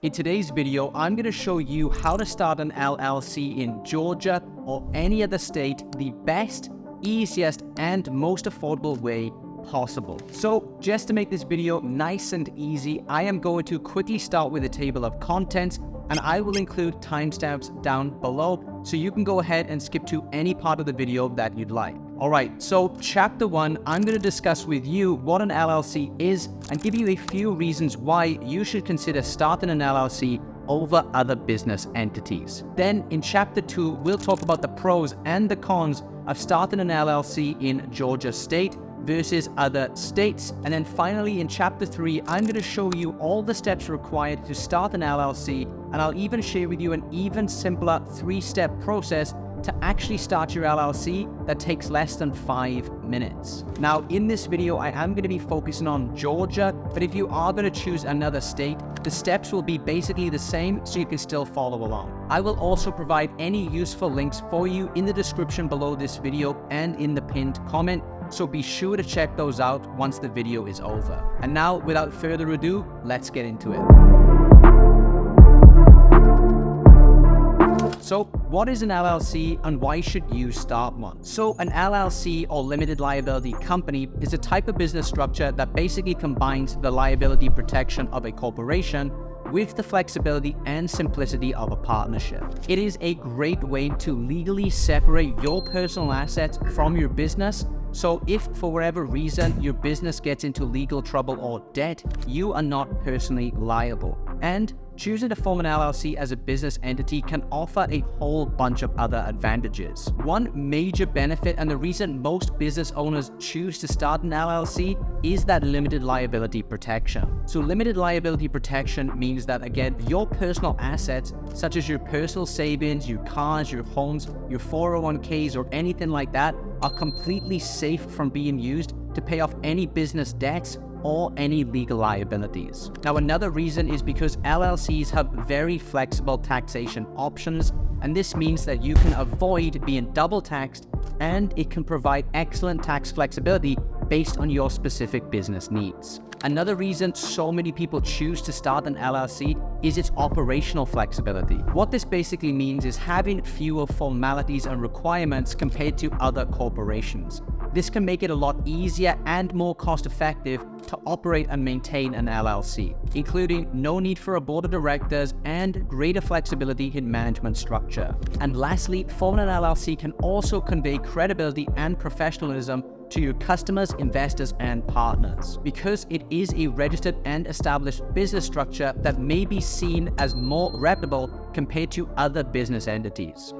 In today's video, I'm going to show you how to start an LLC in Georgia or any other state the best, easiest, and most affordable way possible. So just to make this video nice and easy, I am going to quickly start with a table of contents, and I will include timestamps down below so you can go ahead and skip to any part of the video that you'd like. Alright, so chapter 1, I'm going to discuss with you what an LLC is and give you a few reasons why you should consider starting an LLC over other business entities. Then in chapter 2, we'll talk about the pros and the cons of starting an LLC in Georgia state versus other states. And then finally in chapter 3, I'm going to show you all the steps required to start an LLC, and I'll even share with you an even simpler 3-step process to actually start your LLC that takes less than 5 minutes. Now in this video, I am going to be focusing on Georgia, but if you are going to choose another state, the steps will be basically the same so you can still follow along. I will also provide any useful links for you in the description below this video and in the pinned comment, so be sure to check those out once the video is over. And now, without further ado, let's get into it. So what is an LLC and why should you start one? So an LLC, or limited liability company, is a type of business structure that basically combines the liability protection of a corporation with the flexibility and simplicity of a partnership. It is a great way to legally separate your personal assets from your business. So if for whatever reason your business gets into legal trouble or debt, you are not personally liable. And choosing to form an LLC as a business entity can offer a whole bunch of other advantages. One major benefit, and the reason most business owners choose to start an LLC, is that limited liability protection. So limited liability protection means that, again, your personal assets, such as your personal savings, your cars, your homes, your 401ks, or anything like that, are completely safe from being used to pay off any business debts or any legal liabilities. Now, another reason is because LLCs have very flexible taxation options, and this means that you can avoid being double taxed, and it can provide excellent tax flexibility based on your specific business needs. Another reason so many people choose to start an LLC is its operational flexibility. What this basically means is having fewer formalities and requirements compared to other corporations. This can make it a lot easier and more cost-effective to operate and maintain an LLC, including no need for a board of directors and greater flexibility in management structure. And lastly, forming an LLC can also convey credibility and professionalism to your customers, investors, and partners, because it is a registered and established business structure that may be seen as more reputable compared to other business entities.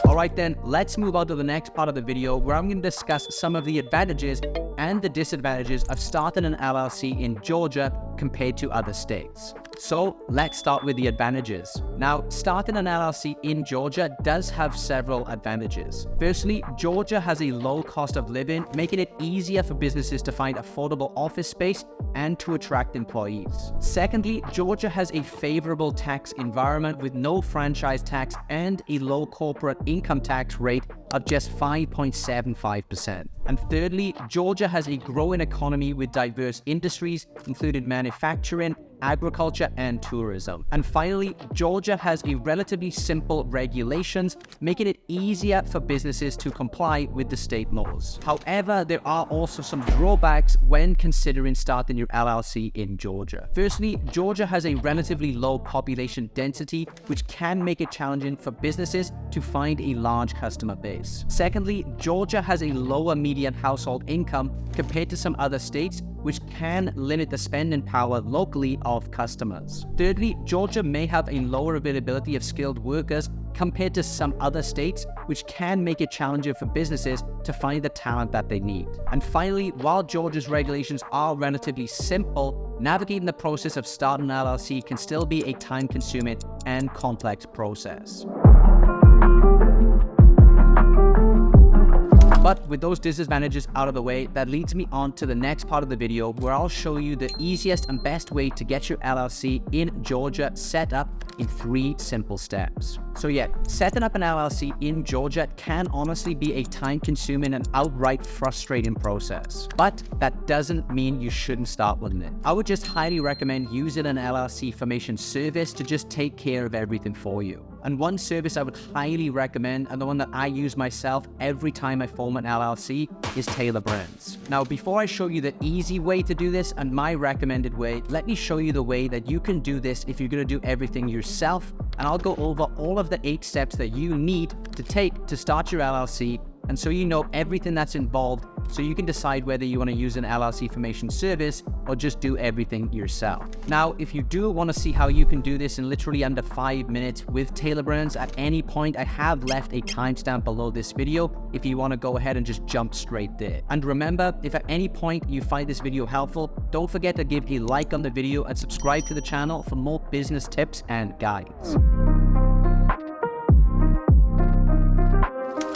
Alright then, let's move on to the next part of the video, where I'm going to discuss some of the advantages and the disadvantages of starting an LLC in Georgia compared to other states. So let's start with the advantages. Now, starting an LLC in Georgia does have several advantages. Firstly, Georgia has a low cost of living, making it easier for businesses to find affordable office space and to attract employees. Secondly, Georgia has a favorable tax environment with no franchise tax and a low corporate income tax rate of just 5.75%. And thirdly, Georgia has a growing economy with diverse industries, including manufacturing, agriculture, and tourism. And finally, Georgia has a relatively simple regulations, making it easier for businesses to comply with the state laws. However, there are also some drawbacks when considering starting your LLC in Georgia. Firstly, Georgia has a relatively low population density, which can make it challenging for businesses to find a large customer base. Secondly, Georgia has a lower median household income compared to some other states, which can limit the spending power locally of customers. Thirdly, Georgia may have a lower availability of skilled workers compared to some other states, which can make it challenging for businesses to find the talent that they need. And finally, while Georgia's regulations are relatively simple, navigating the process of starting an LLC can still be a time-consuming and complex process. But with those disadvantages out of the way, that leads me on to the next part of the video where I'll show you the easiest and best way to get your LLC in Georgia set up in 3 simple steps. So yeah, setting up an LLC in Georgia can honestly be a time-consuming and outright frustrating process, but that doesn't mean you shouldn't start with it. I would just highly recommend using an LLC formation service to just take care of everything for you. And one service I would highly recommend, and the one that I use myself every time I form an LLC, is Taylor Brands. Now, before I show you the easy way to do this and my recommended way, let me show you the way that you can do this if you're going to do everything yourself. And I'll go over all of the 8 steps that you need to take to start your LLC, and so you know everything that's involved, so you can decide whether you want to use an LLC formation service or just do everything yourself. Now, if you do want to see how you can do this in literally under 5 minutes with Taylor Brands at any point, I have left a timestamp below this video if you want to go ahead and just jump straight there. And remember, if at any point you find this video helpful, don't forget to give a like on the video and subscribe to the channel for more business tips and guides.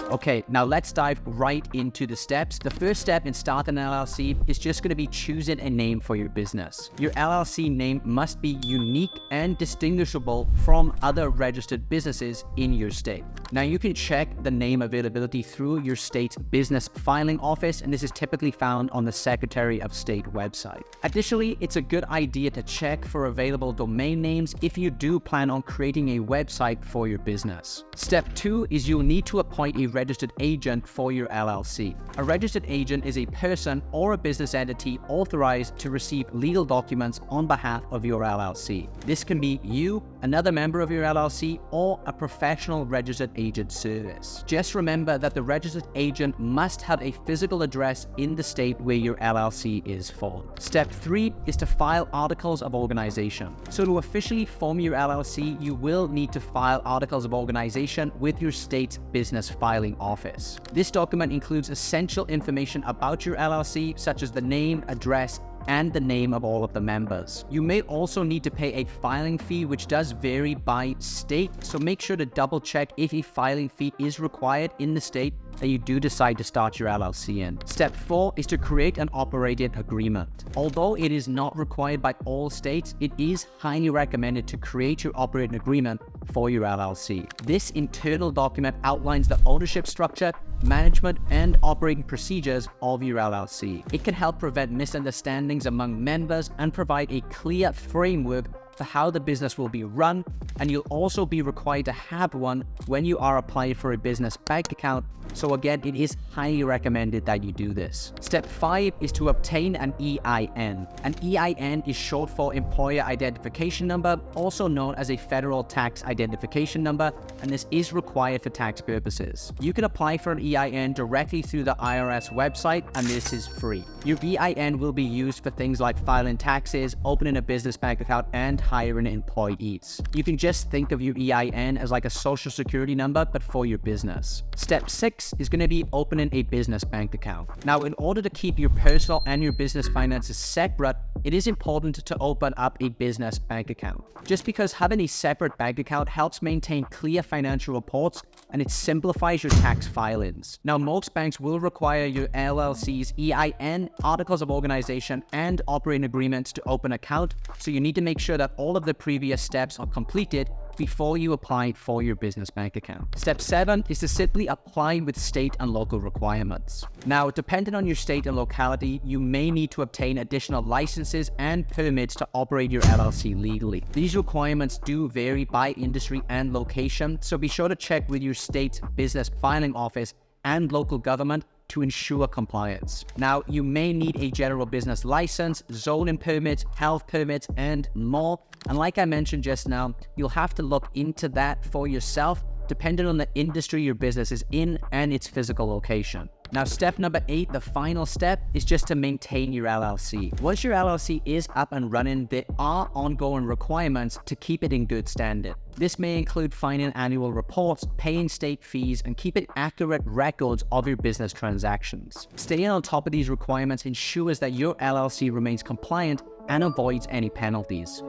Okay, now let's dive right into the steps. The first step in starting an LLC is just going to be choosing a name for your business. Your LLC name must be unique and distinguishable from other registered businesses in your state. Now, you can check the name availability through your state's business filing office, and this is typically found on the Secretary of State website. Additionally, it's a good idea to check for available domain names if you do plan on creating a website for your business. Step 2 is you'll need to appoint a registered agent for your LLC. A registered agent is a person or a business entity authorized to receive legal documents on behalf of your LLC. This can be you, another member of your LLC, or a professional registered agent service. Just remember that the registered agent must have a physical address in the state where your LLC is formed. Step 3 is to file articles of organization. So to officially form your LLC, you will need to file articles of organization with your state's business filing office. This document includes essential information about your LLC, such as the name, address, and the name of all of the members. You may also need to pay a filing fee, which does vary by state, so make sure to double check if a filing fee is required in the state that you do decide to start your LLC in. Step 4 is to create an operating agreement. Although it is not required by all states, it is highly recommended to create your operating agreement for your LLC. This internal document outlines the ownership structure, management, and operating procedures of your LLC. It can help prevent misunderstandings among members and provide a clear framework for how the business will be run, and you'll also be required to have one when you are applying for a business bank account. So again, it is highly recommended that you do this. Step 5 is to obtain an EIN. An EIN is short for Employer Identification Number, also known as a Federal Tax Identification Number, and this is required for tax purposes. You can apply for an EIN directly through the IRS website, and this is free. Your EIN will be used for things like filing taxes, opening a business bank account, and hiring employees. You can just think of your EIN as like a social security number, but for your business. Step 6 is going to be opening a business bank account. Now, in order to keep your personal and your business finances separate, it is important to open up a business bank account. Just because having a separate bank account helps maintain clear financial reports, and it simplifies your tax filings. Now, most banks will require your LLC's EIN, articles of organization, and operating agreements to open an account, so you need to make sure that all of the previous steps are completed before you apply for your business bank account. Step 7 is to simply apply with state and local requirements. Now, depending on your state and locality, you may need to obtain additional licenses and permits to operate your LLC legally. These requirements do vary by industry and location, so be sure to check with your state's business filing office and local government to ensure compliance. Now, you may need a general business license, zoning permits, health permits, and more. And like I mentioned just now, you'll have to look into that for yourself, depending on the industry your business is in and its physical location. Now, step number 8, the final step, is just to maintain your LLC. Once your LLC is up and running, there are ongoing requirements to keep it in good standing. This may include filing annual reports, paying state fees, and keeping accurate records of your business transactions. Staying on top of these requirements ensures that your LLC remains compliant and avoids any penalties.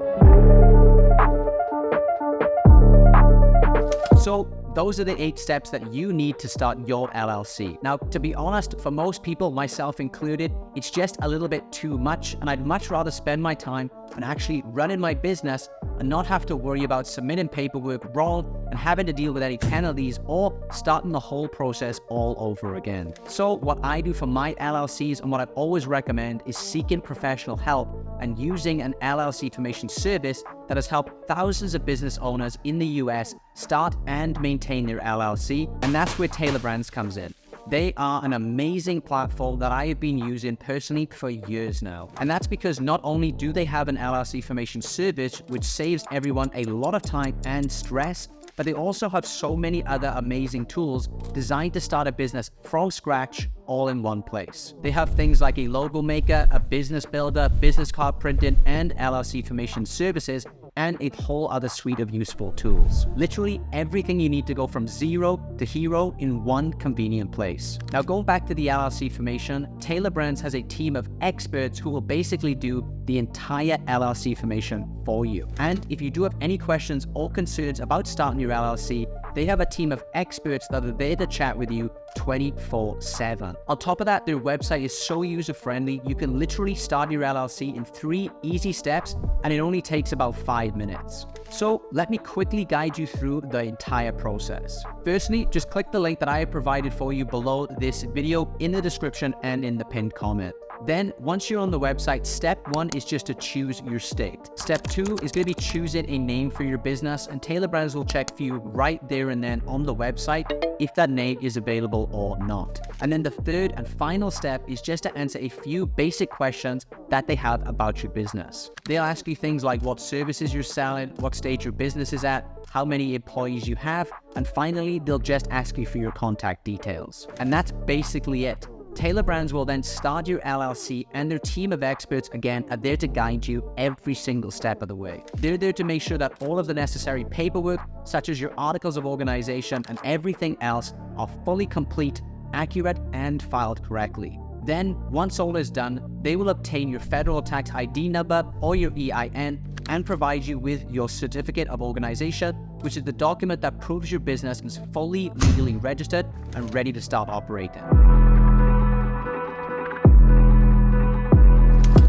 So those are the 8 steps that you need to start your LLC. Now, to be honest, for most people, myself included, it's just a little bit too much, and I'd much rather spend my time on actually running my business and not have to worry about submitting paperwork wrong and having to deal with any penalties or starting the whole process all over again. So what I do for my LLCs and what I always recommend is seeking professional help and using an LLC formation service that has helped thousands of business owners in the US start and maintain their LLC, and that's where Taylor Brands comes in. They are an amazing platform that I have been using personally for years now. And that's because not only do they have an LLC formation service, which saves everyone a lot of time and stress, but they also have so many other amazing tools designed to start a business from scratch all in one place. They have things like a logo maker, a business builder, business card printing, and LLC formation services, and a whole other suite of useful tools. Literally everything you need to go from zero to hero in one convenient place. Now, going back to the LLC formation, Taylor Brands has a team of experts who will basically do the entire LLC formation for you. And if you do have any questions or concerns about starting your LLC, they have a team of experts that are there to chat with you 24/7. On top of that, their website is so user-friendly, you can literally start your LLC in 3 easy steps, and it only takes about 5 minutes. So let me quickly guide you through the entire process. Firstly, just click the link that I have provided for you below this video in the description and in the pinned comment. Then, once you're on the website, step 1 is just to choose your state. Step 2 is going to be choosing a name for your business, and Taylor Brands will check for you right there and then on the website if that name is available or not. And then the third and final step is just to answer a few basic questions that they have about your business. They'll ask you things like what services you're selling, what stage your business is at, how many employees you have, and finally, they'll just ask you for your contact details. And that's basically it. Taylor Brands will then start your LLC, and their team of experts, again, are there to guide you every single step of the way. They're there to make sure that all of the necessary paperwork, such as your articles of organization and everything else, are fully complete, accurate, and filed correctly. Then, once all is done, they will obtain your federal tax ID number or your EIN and provide you with your certificate of organization, which is the document that proves your business is fully legally registered and ready to start operating.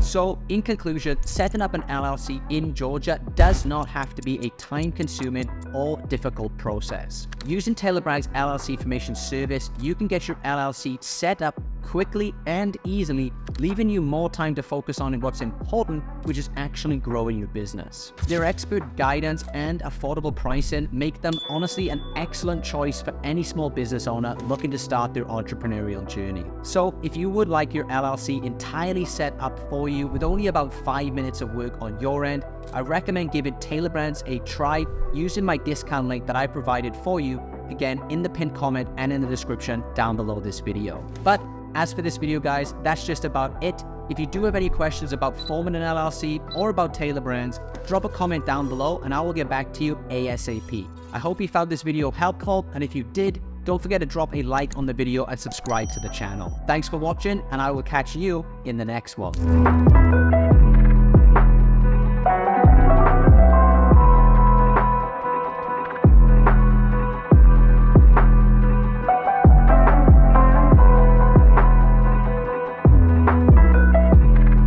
So, in conclusion, setting up an LLC in Georgia does not have to be a time-consuming or difficult process. Using Taylor Brands' LLC formation service, you can get your LLC set up quickly and easily, leaving you more time to focus on what's important, which is actually growing your business. Their expert guidance and affordable pricing make them honestly an excellent choice for any small business owner looking to start their entrepreneurial journey. So if you would like your LLC entirely set up for you with only about 5 minutes of work on your end, I recommend giving Taylor Brands a try using my discount link that I provided for you, again in the pinned comment and in the description down below this video. But as for this video, guys, that's just about it. If you do have any questions about forming an LLC or about Taylor Brands, drop a comment down below and I will get back to you ASAP. I hope you found this video helpful, and if you did, don't forget to drop a like on the video and subscribe to the channel. Thanks for watching, and I will catch you in the next one.